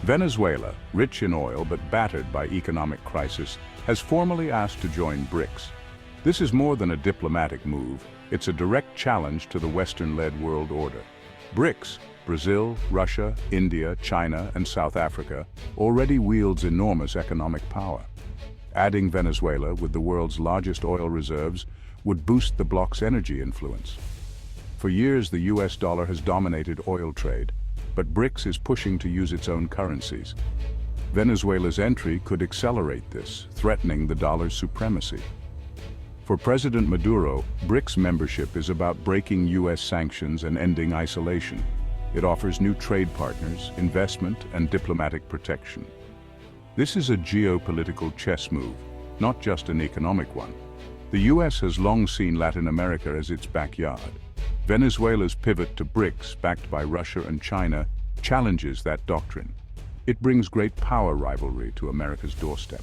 Venezuela, rich in oil but battered by economic crisis, has formally asked to join BRICS. This is more than a diplomatic move, it's a direct challenge to the Western-led world order. BRICS, Brazil, Russia, India, China, and South Africa, already wields enormous economic power. Adding Venezuela with the world's largest oil reserves would boost the bloc's energy influence. For years, the US dollar has dominated oil trade, but BRICS is pushing to use its own currencies. Venezuela's entry could accelerate this, threatening the dollar's supremacy. For President Maduro, BRICS membership is about breaking US sanctions and ending isolation. It offers new trade partners, investment, and diplomatic protection. This is a geopolitical chess move, not just an economic one. The US has long seen Latin America as its backyard. Venezuela's pivot to BRICS, backed by Russia and China, challenges that doctrine. It brings great power rivalry to America's doorstep.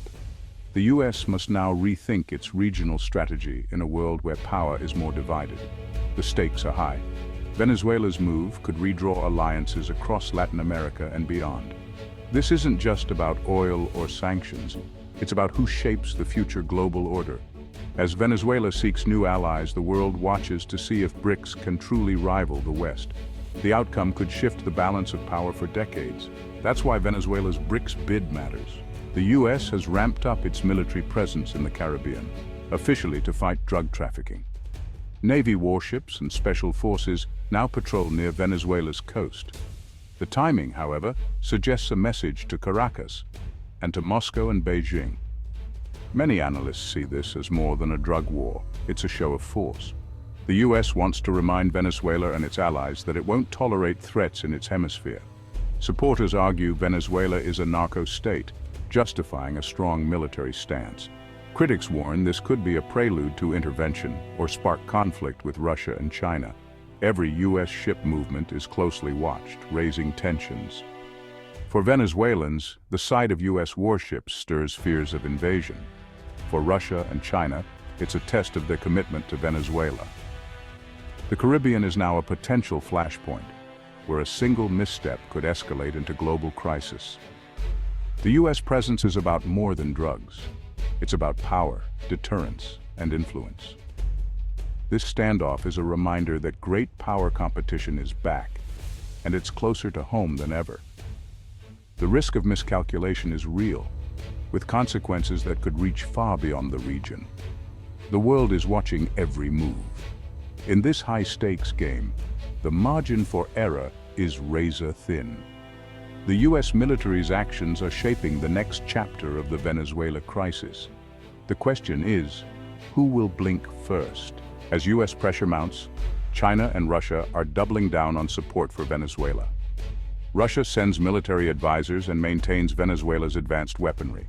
The US must now rethink its regional strategy in a world where power is more divided. The stakes are high. Venezuela's move could redraw alliances across Latin America and beyond. This isn't just about oil or sanctions. It's about who shapes the future global order. As Venezuela seeks new allies, the world watches to see if BRICS can truly rival the West. The outcome could shift the balance of power for decades. That's why Venezuela's BRICS bid matters. The US has ramped up its military presence in the Caribbean, officially to fight drug trafficking. Navy warships and special forces now patrol near Venezuela's coast. The timing, however, suggests a message to Caracas and to Moscow and Beijing. Many analysts see this as more than a drug war. It's a show of force. The US wants to remind Venezuela and its allies that it won't tolerate threats in its hemisphere. Supporters argue Venezuela is a narco state, justifying a strong military stance. Critics warn this could be a prelude to intervention or spark conflict with Russia and China. Every US ship movement is closely watched, raising tensions. For Venezuelans, the sight of US warships stirs fears of invasion. For Russia and China, it's a test of their commitment to Venezuela. The Caribbean is now a potential flashpoint, where a single misstep could escalate into global crisis. The US presence is about more than drugs. It's about power, deterrence, and influence. This standoff is a reminder that great power competition is back, and it's closer to home than ever. The risk of miscalculation is real, with consequences that could reach far beyond the region. The world is watching every move. In this high-stakes game, the margin for error is razor-thin. The US military's actions are shaping the next chapter of the Venezuela crisis. The question is, who will blink first? As US pressure mounts, China and Russia are doubling down on support for Venezuela. Russia sends military advisors and maintains Venezuela's advanced weaponry.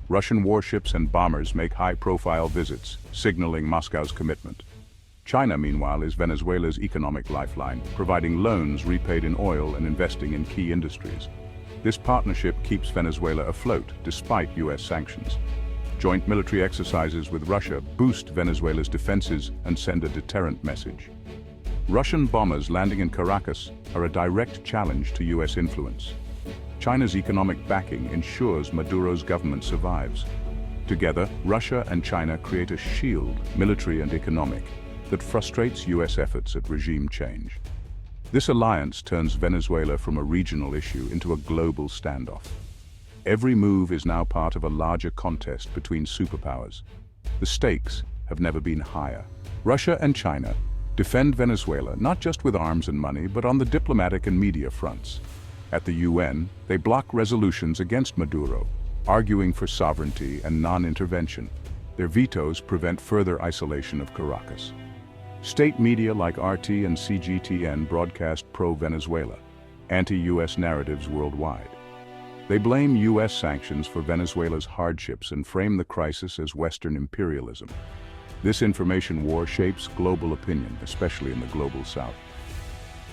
Russian warships and bombers make high-profile visits, signaling Moscow's commitment. China, meanwhile, is Venezuela's economic lifeline, providing loans repaid in oil and investing in key industries. This partnership keeps Venezuela afloat despite US sanctions. Joint military exercises with Russia boost Venezuela's defenses and send a deterrent message. Russian bombers landing in Caracas are a direct challenge to US influence. China's economic backing ensures Maduro's government survives. Together, Russia and China create a shield, military and economic, that frustrates US efforts at regime change. This alliance turns Venezuela from a regional issue into a global standoff. Every move is now part of a larger contest between superpowers. The stakes have never been higher. Russia and China defend Venezuela not just with arms and money, but on the diplomatic and media fronts. At the UN, they block resolutions against Maduro, arguing for sovereignty and non-intervention. Their vetoes prevent further isolation of Caracas. State media like RT and CGTN broadcast pro-Venezuela, anti-US narratives worldwide. They blame US sanctions for Venezuela's hardships and frame the crisis as Western imperialism. This information war shapes global opinion, especially in the global South.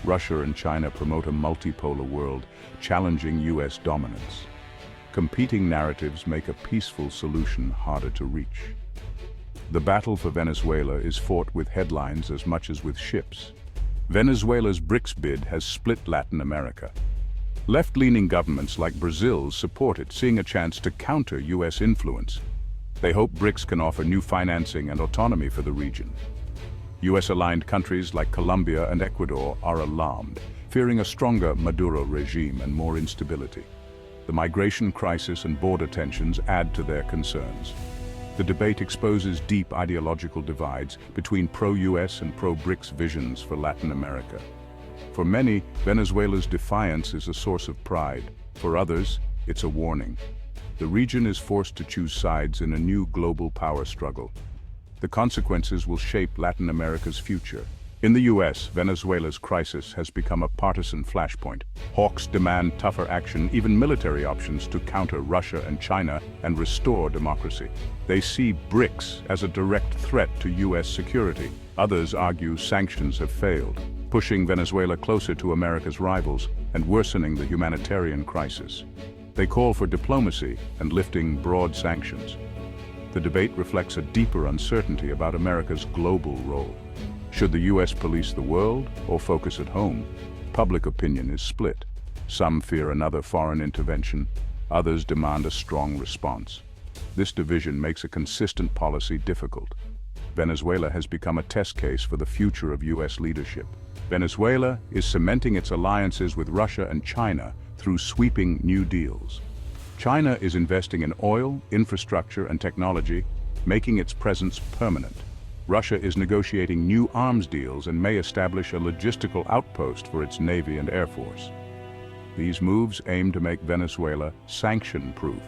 Russia and China promote a multipolar world, challenging US dominance. Competing narratives make a peaceful solution harder to reach. The battle for Venezuela is fought with headlines as much as with ships. Venezuela's BRICS bid has split Latin America. Left-leaning governments like Brazil support it, seeing a chance to counter US influence. They hope BRICS can offer new financing and autonomy for the region. US-aligned countries like Colombia and Ecuador are alarmed, fearing a stronger Maduro regime and more instability. The migration crisis and border tensions add to their concerns. The debate exposes deep ideological divides between pro-US and pro-BRICS visions for Latin America. For many, Venezuela's defiance is a source of pride. For others, it's a warning. The region is forced to choose sides in a new global power struggle. The consequences will shape Latin America's future. In the US, Venezuela's crisis has become a partisan flashpoint. Hawks demand tougher action, even military options, to counter Russia and China and restore democracy. They see BRICS as a direct threat to US security. Others argue sanctions have failed, pushing Venezuela closer to America's rivals and worsening the humanitarian crisis. They call for diplomacy and lifting broad sanctions. The debate reflects a deeper uncertainty about America's global role. Should the US police the world or focus at home? Public opinion is split. Some fear another foreign intervention, others demand a strong response. This division makes a consistent policy difficult. Venezuela has become a test case for the future of US leadership. Venezuela is cementing its alliances with Russia and China through sweeping new deals. China is investing in oil, infrastructure, and technology, making its presence permanent. Russia is negotiating new arms deals and may establish a logistical outpost for its Navy and Air Force. These moves aim to make Venezuela sanction-proof,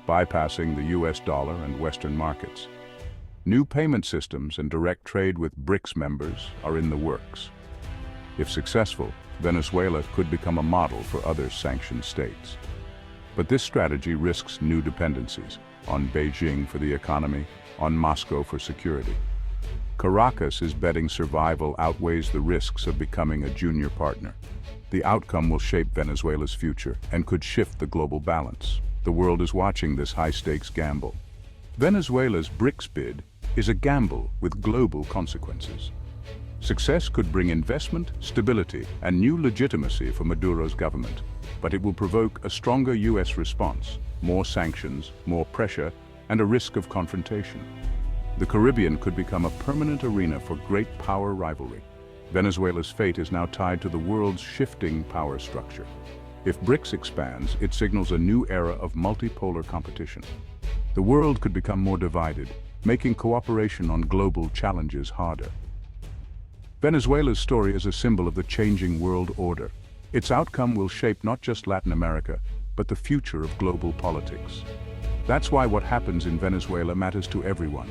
bypassing the US dollar and Western markets. New payment systems and direct trade with BRICS members are in the works. If successful, Venezuela could become a model for other sanctioned states. But this strategy risks new dependencies, on Beijing for the economy, on Moscow for security. Caracas is betting survival outweighs the risks of becoming a junior partner. The outcome will shape Venezuela's future and could shift the global balance. The world is watching this high-stakes gamble. Venezuela's BRICS bid is a gamble with global consequences. Success could bring investment, stability, and new legitimacy for Maduro's government, but it will provoke a stronger US response, more sanctions, more pressure, and a risk of confrontation. The Caribbean could become a permanent arena for great power rivalry. Venezuela's fate is now tied to the world's shifting power structure. If BRICS expands, it signals a new era of multipolar competition. The world could become more divided, making cooperation on global challenges harder. Venezuela's story is a symbol of the changing world order. Its outcome will shape not just Latin America, but the future of global politics. That's why what happens in Venezuela matters to everyone.